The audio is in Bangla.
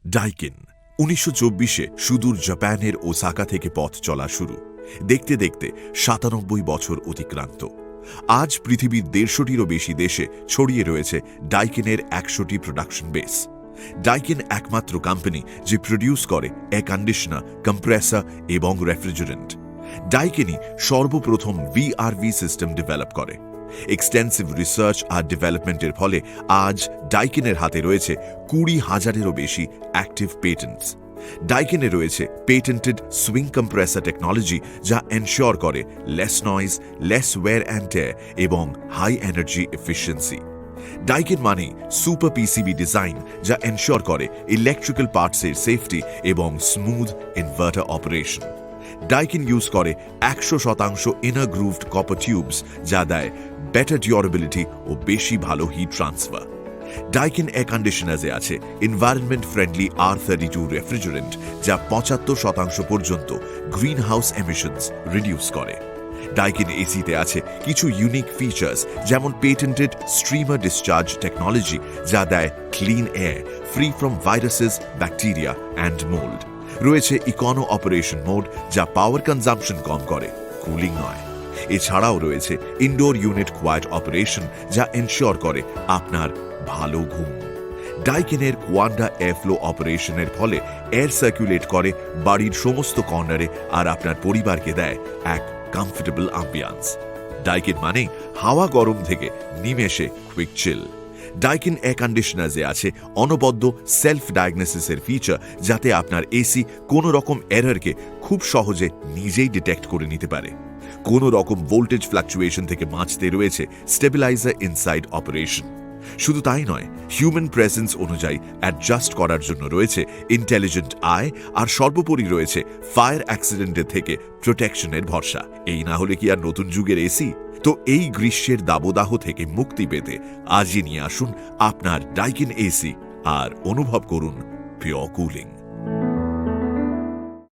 ডাইকিন ১৯২৪-এ সুদূর জাপানের ওসাকা থেকে পথ চলা শুরু। দেখতে দেখতে ৯৭ বছর অতিক্রান্ত। আজ পৃথিবীর ১৫০টিরও বেশি দেশে ছড়িয়ে রয়েছে ডাইকিনের ১০০টি প্রোডাকশন বেস। ডাইকিন একমাত্র কোম্পানি যে প্রডিউস করে এয়ার কন্ডিশনার, কম্প্রেসার এবং রেফ্রিজারেন্ট। ডাইকিনই সর্বপ্রথম ভিআরভি সিস্টেম ডেভেলপ করে। এক্সটেন্সিভ রিসার্চ আর ডেভেলপমেন্টের ফলে আজ ডাইকিনের হাতে রয়েছে ২০,০০০-এরও বেশি অ্যাক্টিভ পেটেন্টস। ডাইকিনে রয়েছে পেটেন্টেড সুইং কম্প্রেসার টেকনোলজি, যা এনশিওর করে less noise, less wear and tear এবং হাই এনার্জি এফিসিয়েন্সি। ডাইকিন মানে সুপার পিসিবি ডিজাইন, যা এনশিওর করে ইলেকট্রিক্যাল পার্টসের সেফটি এবং smooth inverter operation. Daikin use করে ১০০% ইনার গ্রুভড কপার টিউবস, যা দেয় বেটার ডিউরেবিলিটি ও বেশি ভালো হিট ট্রান্সফার। ডাইকিন এয়ার কন্ডিশনার্সে আছে এনভায়রনমেন্ট ফ্রেন্ডলি R32 রেফ্রিজারেন্ট, যা ৭৫% পর্যন্ত গ্রিন হাউস এমিশনস রিডিউস করে। ডাইকিন এসিতে আছে কিছু ইউনিক ফিচার্স, যেমন পেটেন্টেড স্ট্রিমার ডিসচার্জ টেকনোলজি, যা দেয় clean air free from viruses, bacteria and mould. রয়েছে ইকোনো অপারেশন মোড, যা পাওয়ার কনজাম্পশন কম করে, কুলিং নয়। এছাড়াও রয়েছে ইনডোর ইউনিট কোয়াইট অপারেশন, যা এনশিওর করে আপনার ভালো ঘুম। ডাইকিনের কোয়ান্ডা এয়ারফ্লো অপারেশনের ফলে এয়ার সার্কুলেট করে বাড়ির সমস্ত কর্নারে, আর আপনার পরিবারকে দেয় এক কমফোর্টেবল অ্যাম্বিয়েন্স। ডাইকিন মানে হাওয়া গরম থেকে নিমেষে কুইক চিল। ডাইকিন এয়ার কন্ডিশনার্সে আছে অনবদ্য সেলফ ডায়াগনোসিসের ফিচার, যাতে আপনার এসি কোনো রকম এররকে খুব সহজে নিজেই ডিটেক্ট করে নিতে পারে। কোনো রকম ভোল্টেজ ফ্লাকচুয়েশন থেকে বাঁচতে রয়েছে স্টেবিলাইজার ইনসাইড অপারেশন। শুধু তাই নয়, হিউম্যান প্রেজেন্স অনুযায়ী অ্যাডজাস্ট করার জন্য রয়েছে ইন্টেলিজেন্ট আই, আর সর্বোপরি রয়েছে ফায়ার অ্যাক্সিডেন্টের থেকে প্রোটেকশনের ভরসা। এই না হলে কি আর নতুন যুগের এসি? তো এই গ্রীষ্মের দাবদাহ থেকে মুক্তি পেতে আজই নিয়ে আসুন আপনার ডাইকিন এসি আর অনুভব করুন পিওর কুলিং।